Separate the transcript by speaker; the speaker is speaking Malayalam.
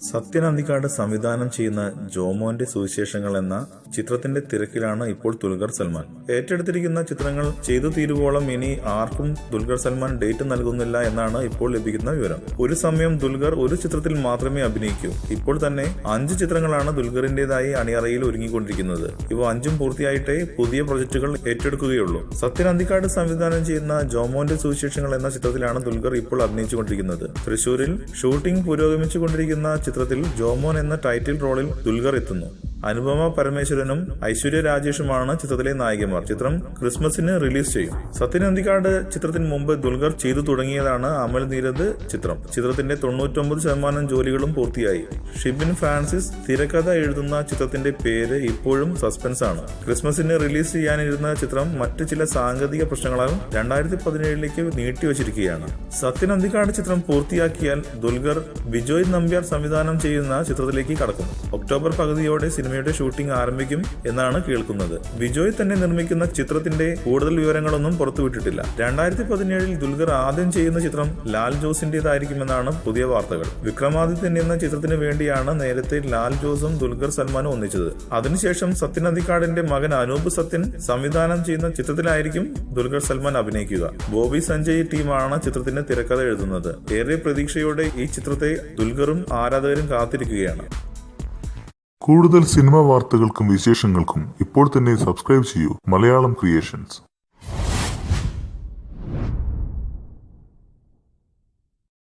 Speaker 1: സത്യൻ അന്തിക്കാട് സംവിധാനം ചെയ്യുന്ന ജോമോന്റെ സുവിശേഷങ്ങൾ എന്ന ചിത്രത്തിന്റെ തിരക്കിലാണ് ഇപ്പോൾ ദുൽഖർ സൽമാൻ. ഏറ്റെടുത്തിരിക്കുന്ന ചിത്രങ്ങൾ ചെയ്തു തീരുവോളം ഇനി ആർക്കും ദുൽഖർ സൽമാൻ ഡേറ്റ് നൽകുന്നില്ല എന്നാണ് ഇപ്പോൾ ലഭിക്കുന്ന വിവരം. ഒരു സമയം ദുൽഖർ ഒരു ചിത്രത്തിൽ മാത്രമേ അഭിനയിക്കൂ. ഇപ്പോൾ തന്നെ 5 ചിത്രങ്ങളാണ് ദുൽഖറിന്റേതായി അണിയറയിൽ ഒരുങ്ങിക്കൊണ്ടിരിക്കുന്നത്. ഇവ 5ഉം പൂർത്തിയായിട്ടേ പുതിയ പ്രൊജക്ടുകൾ ഏറ്റെടുക്കുകയുള്ളൂ. സത്യൻ അന്തിക്കാട് സംവിധാനം ചെയ്യുന്ന ജോമോന്റെ സുവിശേഷങ്ങൾ എന്ന ചിത്രത്തിലാണ് ദുൽഖർ ഇപ്പോൾ അഭിനയിച്ചുകൊണ്ടിരിക്കുന്നത്. തൃശൂരിൽ ഷൂട്ടിംഗ് പുരോഗമിച്ചുകൊണ്ടിരിക്കുന്ന ചിത്രത്തിൽ ജോമോൻ എന്ന ടൈറ്റിൽ റോളിൽ ദുൽഖർ എത്തുന്നു. അനുപമ പരമേശ്വരനും ഐശ്വര്യ രാജേഷുമാണ് ചിത്രത്തിലെ നായികമാർ. ചിത്രം ക്രിസ്മസിന് റിലീസ് ചെയ്യും. സത്യൻ അന്തിക്കാട് ചിത്രത്തിന് മുമ്പ് ദുൽഖർ ചെയ്തു തുടങ്ങിയതാണ് അമൽ നീരദ് ചിത്രം. ചിത്രത്തിന്റെ 99% ജോലികളും പൂർത്തിയായി. ഷിബിൻ ഫ്രാൻസിസ് തിരക്കഥ എഴുതുന്ന ചിത്രത്തിന്റെ പേര് ഇപ്പോഴും സസ്പെൻസ് ആണ്. ക്രിസ്മസിന് റിലീസ് ചെയ്യാനിരുന്ന ചിത്രം മറ്റ് ചില സാങ്കേതിക പ്രശ്നങ്ങളാൽ 2017 നീട്ടിവച്ചിരിക്കുകയാണ്. സത്യൻ അന്തിക്കാട് ചിത്രം പൂർത്തിയാക്കിയാൽ ദുൽഖർ ബിജോയ് നമ്പ്യാർ സംവിധാനം ചെയ്യുന്ന ചിത്രത്തിലേക്ക് കടക്കും. ഒക്ടോബർ പകുതിയോടെ സിനിമയുടെ ഷൂട്ടിംഗ് ആരംഭിക്കും എന്നാണ് കേൾക്കുന്നത്. ബിജോയ് തന്നെ നിർമ്മിക്കുന്ന ചിത്രത്തിന്റെ കൂടുതൽ വിവരങ്ങളൊന്നും പുറത്തുവിട്ടിട്ടില്ല. 2017 ദുൽഖർ ആദ്യം ചെയ്യുന്ന ചിത്രം ലാൽ ജോസിന്റേതായിരിക്കുമെന്നാണ് പുതിയ വാർത്തകൾ. വിക്രമാദിത്യൻ എന്ന ചിത്രത്തിന് വേണ്ടിയാണ് നേരത്തെ ലാൽ ജോസും ദുൽഖർ സൽമാനും ഒന്നിച്ചത്. അതിനുശേഷം സത്യൻ അന്തിക്കാടിന്റെ മകൻ അനൂപ് സത്യൻ സംവിധാനം ചെയ്യുന്ന ചിത്രത്തിലായിരിക്കും ദുൽഖർ സൽമാൻ അഭിനയിക്കുക. ബോബി സഞ്ജയ് ടീമാണ് ചിത്രത്തിന് തിരക്കഥ എഴുതുന്നത്. ഏറെ പ്രതീക്ഷയോടെ ഈ ചിത്രത്തെ ദുൽഖറും ആരാധകരും കാത്തിരിക്കുകയാണ്.
Speaker 2: കൂടുതൽ സിനിമാ വാർത്തകൾക്കും വിശേഷങ്ങൾക്കും ഇപ്പോൾ തന്നെ സബ്സ്ക്രൈബ് ചെയ്യൂ മലയാളം ക്രിയേഷൻസ്.